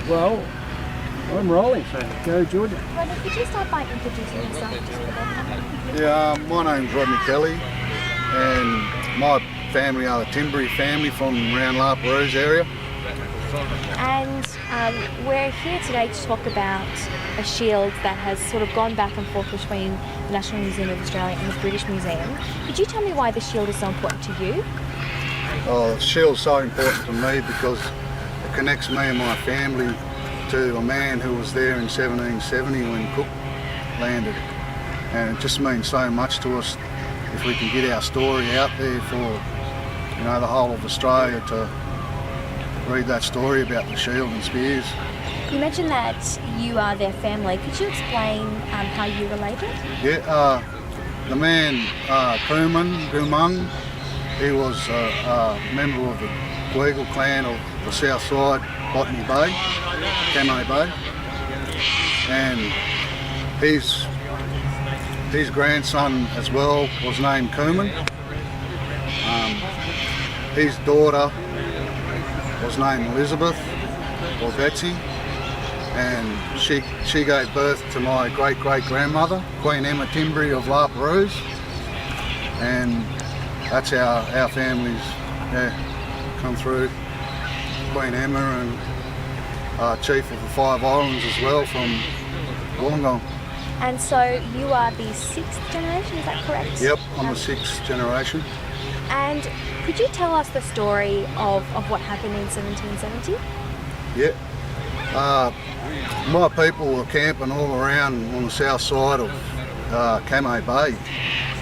Well, I'm rolling, so go Georgia. Rodney, could you start by introducing yourself just for the public? Yeah, my name's Rodney Kelly, and my family are the Timberi family from around Liverpool area. And we're here today to talk about a shield that has sort of gone back and forth between the National Museum of Australia and the British Museum. Could you tell me why the shield is so important to you? Oh, the shield's so important to me because it connects me and my family to a man who was there in 1770 when Cook landed, and it just means so much to us if we can get our story out there for, you know, the whole of Australia to read that story about the shield and spears. You mentioned that you are their family. Could you explain how you related? Yeah, the man Gumung, he was a member of the Gweagle Clan of the south side, Botany Bay, Kurnell Bay, and his grandson as well was named Kuman. His daughter was named Elizabeth or Betsy, and she gave birth to my great-great-grandmother, Queen Emma Timberi of Liverpool, and that's how our families come through. Queen Emma and Chief of the Five Islands as well from Wollongong. And so you are the 6th generation, is that correct? Yep, I'm the 6th generation. And could you tell us the story of what happened in 1770? Yeah. My people were camping all around on the south side of Kurnell Bay,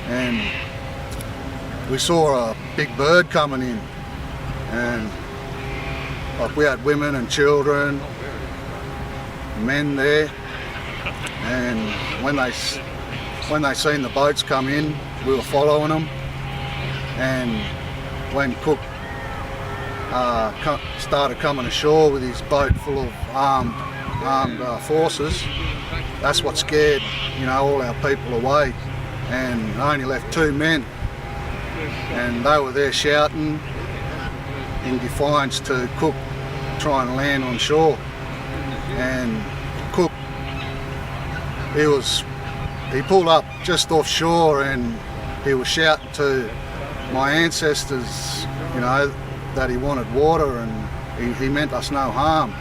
and we saw a big bird coming in, and like we had women and children, men there, and when they seen the boats come in, we were following them, and when Cook started coming ashore with his boat full of armed forces, that's what scared, you know, all our people away, and only left 2 men, and they were there shouting in defiance to Cook trying to land on shore. And Cook, he pulled up just offshore and he was shouting to my ancestors, you know, that he wanted water, and he meant us no harm.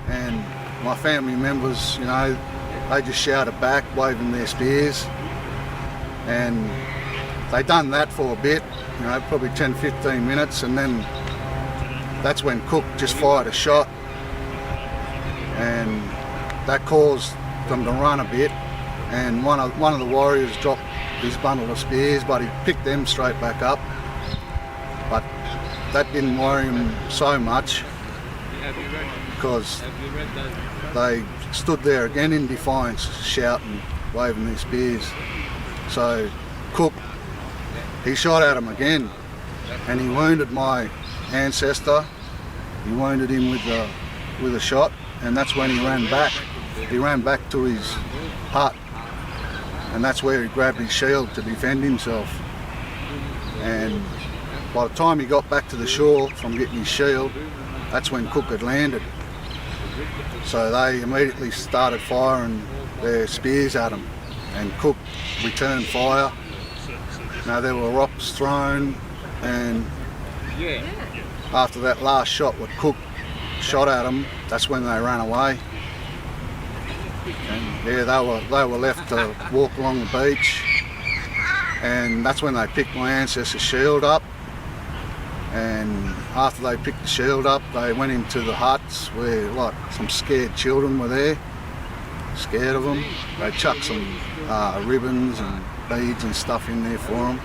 And my family members, you know, they just shouted back, waving their spears, and they done that for a bit, you know, probably 10-15 minutes, and then that's when Cook just fired a shot, and that caused them to run a bit, and one of the warriors dropped his bundle of spears, but he picked them straight back up. But that didn't worry him so much because they stood there again in defiance, shouting, waving their spears. So Cook, he shot at him again, and he wounded my ancestor. He wounded him with a shot, and that's when he ran back. He ran back to his hut, and that's where he grabbed his shield to defend himself. And by the time he got back to the shore from getting his shield, that's when Cook had landed. So they immediately started firing their spears at him, and Cook returned fire. Now there were rocks thrown, and after that last shot what Cook shot at them, that's when they ran away. And yeah, they were left to walk along the beach, and that's when they picked my ancestor's shield up. And after they picked the shield up, they went into the huts where like some scared children were there, scared of them. They chucked some ribbons and beads and stuff in there for them,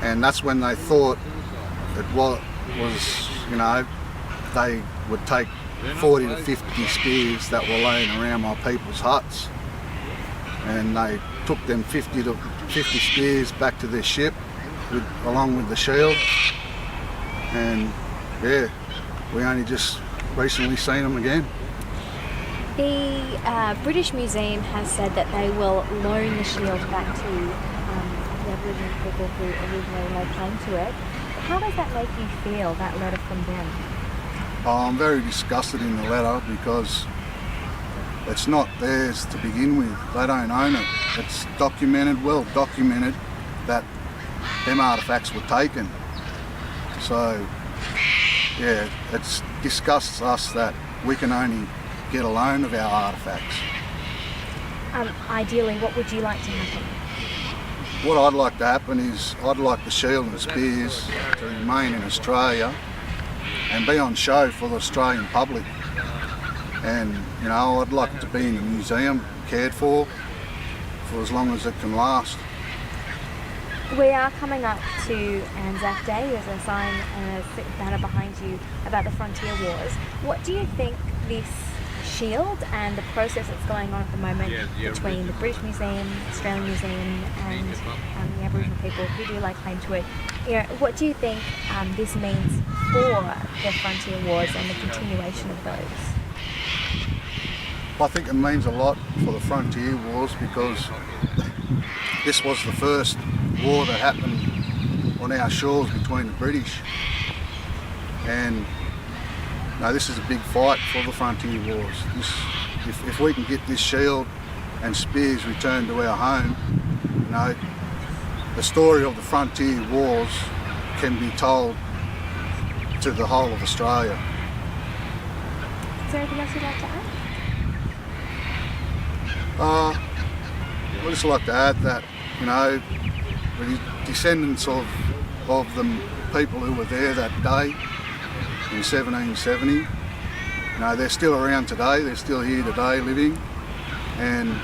and that's when they thought it was, you know, they would take 40 to 50 spears that were laying around my people's huts, and they took them 50 spears back to their ship along with the shield. And yeah, we only just recently seen them again. The British Museum has said that they will loan the shield back to the Aboriginal people who originally laid claim to it. How does that make you feel, that letter from them? Oh, I'm very disgusted in the letter because it's not theirs to begin with. They don't own it. It's documented, well documented, that them artefacts were taken. So, yeah, it disgusts us that we can only get a loan of our artefacts. Ideally, what would you like to happen? What I'd like to happen is I'd like the shield and the spears to remain in Australia and be on show for the Australian public. And, you know, I'd like it to be in a museum, cared for as long as it can last. We are coming up to Anzac Day. There's a sign and a banner behind you about the Frontier Wars. What do you think this shield and the process that's going on at the moment between the British Museum, Australian Museum and the Aboriginal people who do lay claim to it, what do you think this means for the Frontier Wars and the continuation of those? I think it means a lot for the Frontier Wars because this was the first war that happened on our shores between the British, and this is a big fight for the Frontier Wars. If we can get this shield and spears returned to our home, the story of the Frontier Wars can be told to the whole of Australia. Is there anything else you'd like to add? I'd just like to add that, the descendants of the people who were there that day in 1770, they're still around today, they're still here today living, and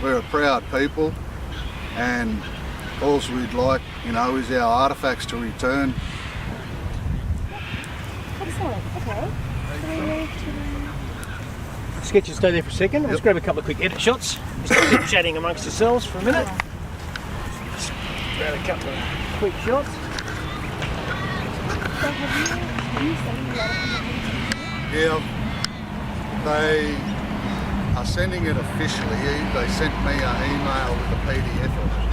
we're a proud people, and all we'd like, is our artefacts to return. Excellent, okay. Let's get you to stay there for a second. Let's grab a couple of quick edit shots. Just keep chatting amongst yourselves for a minute. Just grab a couple of quick shots. So have you seen a lot of Yeah, they are sending it officially. They sent me an email with a PDF of it.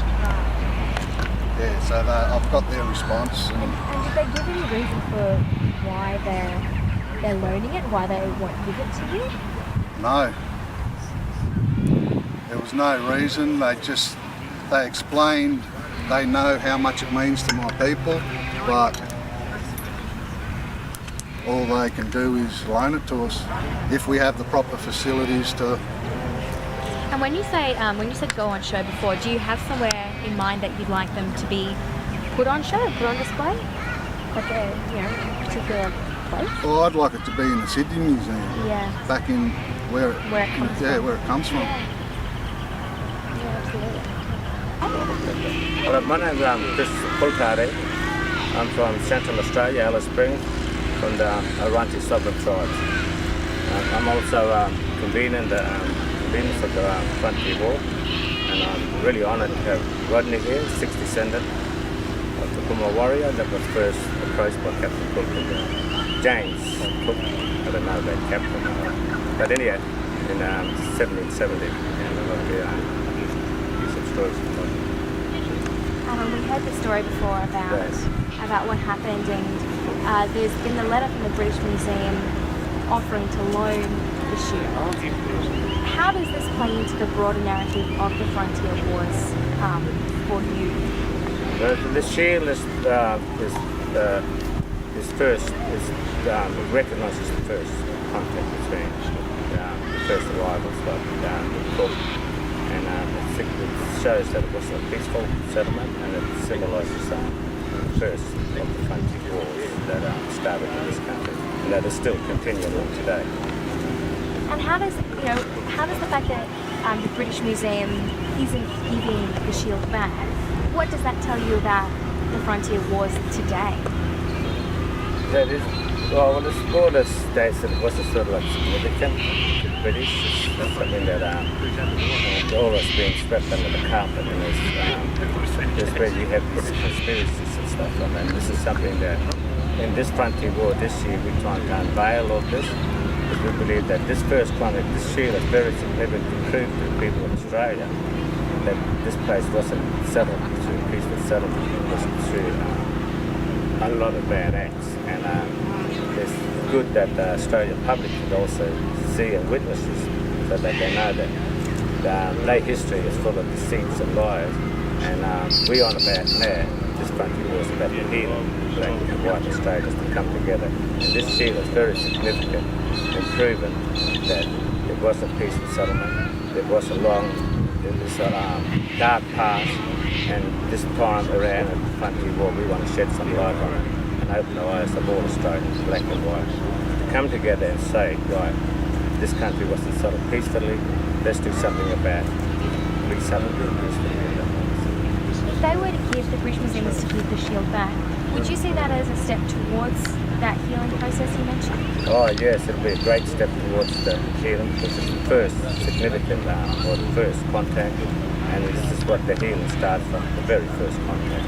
Yeah, so I've got their response. And did they give any reason for why they're loaning it, why they won't give it to you? No. There was no reason. They explained they know how much it means to my people, but all they can do is loan it to us if we have the proper facilities to. And when you said go on show before, do you have somewhere in mind that you'd like them to be put on show, put on display? Like a particular place? Well, I'd like it to be in the Sydney Museum. Yeah. Back in where it comes from. Yeah, where it comes from. Yeah, absolutely. Well, my name is Chris. I'm from Central Australia, Alice Springs, from the Artefacts sovereign tribes. I'm also convening the conveners of the Frontier War, and I'm really honoured to have Rodney here, 6th descendant of the Kumar warrior that was first approached by Captain Cook and James Cook. I don't know about Captain, but anyhow, in 1770, and I've got some stories to tell. We heard the story before about what happened, and there's been a letter from the British Museum offering to loan the shield. How does this play into the broader narrative of the Frontier Wars for you? The shield is recognised as the first contact between the first arrivals with Cook, and it shows that it was a peaceful settlement, and it symbolises the first of the Frontier Wars that started in this country, and that is still continuing on today. And how does the fact that the British Museum isn't giving the shield back, what does that tell you about the Frontier Wars today? That is, well, the border states that it wasn't sort of like significant to the British. It's something that always being swept under the carpet, and there's where you have these conspiracies and stuff. And this is something that in this Frontier War this year we're trying to unveil all this. We believe that this first contact, this shield, is very significant to prove to the people of Australia that this place wasn't settled through peaceful settlement, it was through a lot of bad acts. And there's good that the Australian public could also see and witness this, so that they know that their history is full of deceits and lies. And we on about now, this country was about the healing black and white Australians to come together. And this shield is very significant and proven that it was a peaceful settlement. It was a dark past, and this time around at the country war, we want to shed some light on it and open the eyes of all Australians, black and white, to come together and say, right, this country wasn't settled peacefully, let's do something about resettlement peacefully. If they were to give, the British Museum was to give the shield back, would you see that as a step towards that healing process you mentioned? Oh yes, it'll be a great step towards the healing, because it's the first significant or the first contact, and this is what the healing starts from, the very first contact.